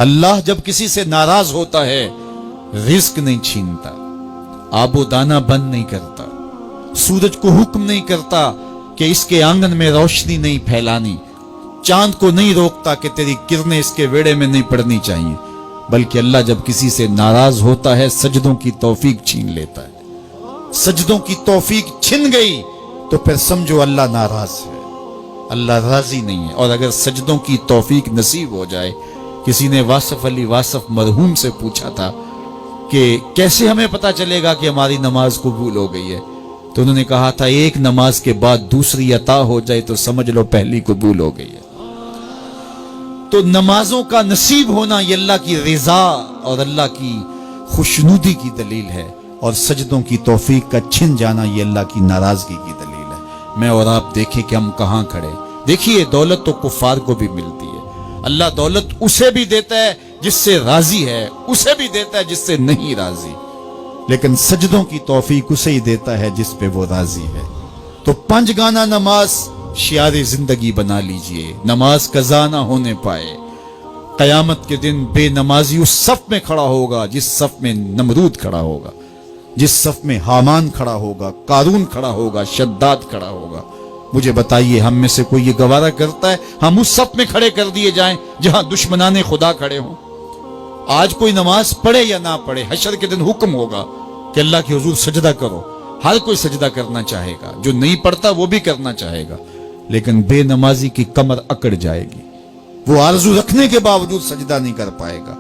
اللہ جب کسی سے ناراض ہوتا ہے رزق نہیں چھینتا، آب و دانہ بند نہیں کرتا، سورج کو حکم نہیں کرتا کہ اس کے آنگن میں روشنی نہیں پھیلانی، چاند کو نہیں روکتا کہ تیری کرنیں اس کے ویڑے میں نہیں پڑنی چاہیے، بلکہ اللہ جب کسی سے ناراض ہوتا ہے سجدوں کی توفیق چھین لیتا ہے۔ سجدوں کی توفیق چھن گئی تو پھر سمجھو اللہ ناراض ہے، اللہ راضی نہیں ہے۔ اور اگر سجدوں کی توفیق نصیب ہو جائے، کسی نے واصف علی واصف مرحوم سے پوچھا تھا کہ کیسے ہمیں پتا چلے گا کہ ہماری نماز قبول ہو گئی ہے، تو انہوں نے کہا تھا ایک نماز کے بعد دوسری عطا ہو جائے تو سمجھ لو پہلی قبول ہو گئی ہے۔ تو نمازوں کا نصیب ہونا یہ اللہ کی رضا اور اللہ کی خوشنودی کی دلیل ہے، اور سجدوں کی توفیق کا چھن جانا یہ اللہ کی ناراضگی کی دلیل ہے۔ میں اور آپ دیکھیں کہ ہم کہاں کھڑے۔ دیکھیے دولت تو کفار کو بھی ملتی ہے، اللہ دولت اسے بھی دیتا ہے جس سے راضی ہے، اسے بھی دیتا ہے جس سے نہیں راضی، لیکن سجدوں کی توفیق اسے ہی دیتا ہے جس پہ وہ راضی ہے۔ تو 5 گانا نماز شعار زندگی بنا لیجئے، نماز قضا نہ ہونے پائے۔ قیامت کے دن بے نمازی اس صف میں کھڑا ہوگا جس صف میں نمرود کھڑا ہوگا، جس صف میں حامان کھڑا ہوگا، قارون کھڑا ہوگا، شداد کھڑا ہوگا۔ مجھے بتائیے ہم میں سے کوئی یہ گوارہ کرتا ہے ہم اس صف میں کھڑے کر دیے جائیں جہاں دشمنان خدا کھڑے ہوں؟ آج کوئی نماز پڑھے یا نہ پڑھے، حشر کے دن حکم ہوگا کہ اللہ کے حضور سجدہ کرو۔ ہر کوئی سجدہ کرنا چاہے گا، جو نہیں پڑھتا وہ بھی کرنا چاہے گا، لیکن بے نمازی کی کمر اکڑ جائے گی، وہ آرزو رکھنے کے باوجود سجدہ نہیں کر پائے گا۔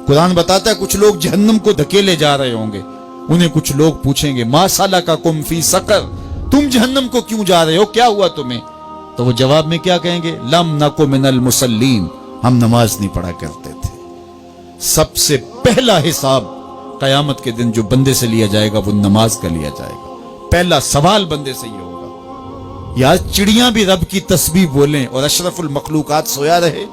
قرآن بتاتا ہے کچھ لوگ جہنم کو دھکیلے جا رہے ہوں گے، انہیں کچھ لوگ پوچھیں گے ما سلککم فی سقر، تم جہنم کو کیوں جا رہے ہو، کیا ہوا تمہیں؟ تو وہ جواب میں کیا کہیں گے؟ لم نک من المصلین، ہم نماز نہیں پڑھا کرتے تھے۔ سب سے پہلا حساب قیامت کے دن جو بندے سے لیا جائے گا وہ نماز کا لیا جائے گا۔ پہلا سوال بندے سے یہ ہوگا۔ یار چڑیاں بھی رب کی تسبیح بولیں اور اشرف المخلوقات سویا رہے،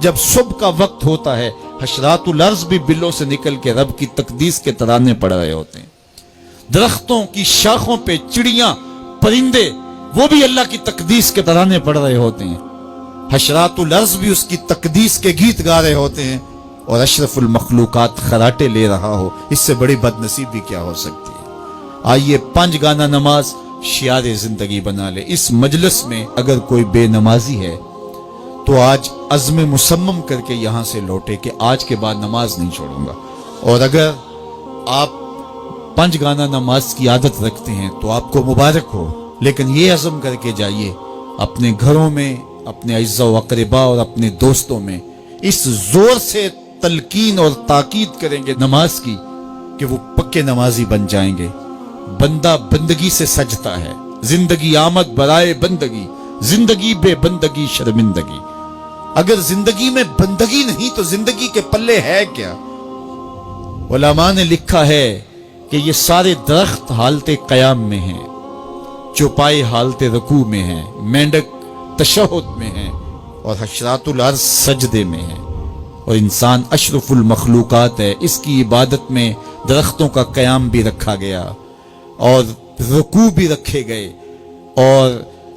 جب صبح کا وقت ہوتا ہے حشرات الارض بھی بلوں سے نکل کے رب کی تقدیس کے ترانے پڑھ رہے ہوتے ہیں، درختوں کی شاخوں پہ چڑیاں پرندے وہ بھی اللہ کی تقدیس کے ترانے پڑھ رہے ہوتے ہیں، حشرات الارض بھی اس کی تقدیس کے گیت گا رہے ہوتے ہیں، اور اشرف المخلوقات خراٹے لے رہا ہو، اس سے بڑی بد نصیبی کیا ہو سکتی ہے؟ آئیے 5 گانا نماز شعار زندگی بنا لے۔ اس مجلس میں اگر کوئی بے نمازی ہے تو آج عزم مصمم کر کے یہاں سے لوٹے کہ آج کے بعد نماز نہیں چھوڑوں گا، اور اگر آپ 5 گانا نماز کی عادت رکھتے ہیں تو آپ کو مبارک ہو، لیکن یہ عزم کر کے جائیے اپنے گھروں میں، اپنے اعزاء و اقرباء اور اپنے دوستوں میں اس زور سے تلقین اور تاکید کریں گے نماز کی کہ وہ پکے نمازی بن جائیں گے۔ بندہ بندگی سے سجتا ہے، زندگی آمد برائے بندگی، زندگی بے بندگی شرمندگی۔ اگر زندگی میں بندگی نہیں تو زندگی کے پلے ہے کیا؟ علماء نے لکھا ہے کہ یہ سارے درخت حالت قیام میں ہیں، چوپائے حالت رکوع میں ہیں، مینڈک تشہد میں ہیں، اور حشرات الارض سجدے میں ہیں، اور انسان اشرف المخلوقات ہے۔ اس کی عبادت میں درختوں کا قیام بھی رکھا گیا، اور رکوع بھی رکھے گئے، اور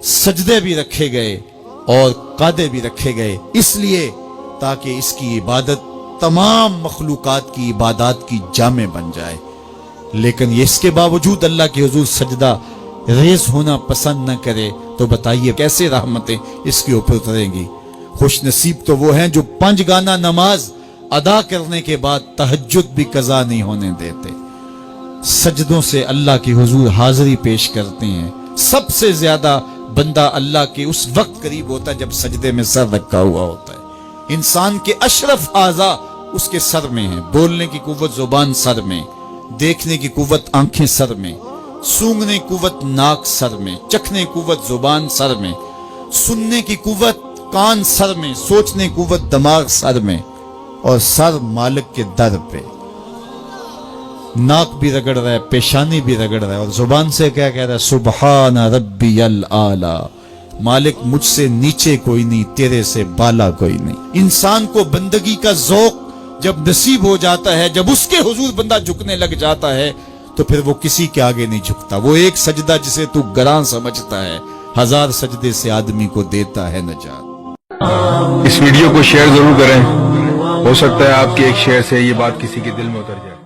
سجدے بھی رکھے گئے، اور قعدے بھی رکھے گئے، اس لیے تاکہ اس کی عبادت تمام مخلوقات کی عبادات کی جامع بن جائے۔ لیکن یہ اس کے باوجود اللہ کے حضور سجدہ ریز ہونا پسند نہ کرے تو بتائیے کیسے رحمتیں اس کے اوپر اتریں گی؟ خوش نصیب تو وہ ہیں جو 5 گانا نماز ادا کرنے کے بعد تہجد بھی قضا نہیں ہونے دیتے، سجدوں سے اللہ کے حضور حاضری پیش کرتے ہیں۔ سب سے زیادہ بندہ اللہ کے اس وقت قریب ہوتا ہے جب سجدے میں سر رکھا ہوا ہوتا ہے۔ انسان کے اشرف اعضاء اس کے سر میں ہیں، بولنے کی قوت زبان سر میں، دیکھنے کی قوت آنکھیں سر میں، سونگنے کی قوت ناک سر میں، چکھنے کی قوت زبان سر میں، سننے کی قوت کان سر میں، سوچنے کی قوت دماغ سر میں، اور سر مالک کے در پہ۔ ناک بھی رگڑ رہا ہے، پیشانی بھی رگڑ رہا ہے، اور زبان سے کیا کہہ رہا ہے؟ سبحان ربی الاعلی، مالک مجھ سے نیچے کوئی نہیں، تیرے سے بالا کوئی نہیں۔ انسان کو بندگی کا ذوق جب نصیب ہو جاتا ہے، جب اس کے حضور بندہ جھکنے لگ جاتا ہے تو پھر وہ کسی کے آگے نہیں جھکتا۔ وہ ایک سجدہ جسے تو گراں سمجھتا ہے 1000 سجدے سے آدمی کو دیتا ہے نجات۔ اس ویڈیو کو شیئر ضرور کریں ہو سکتا ہے آپ کے ایک شعر سے یہ بات کسی کے دل میں اتر جائے.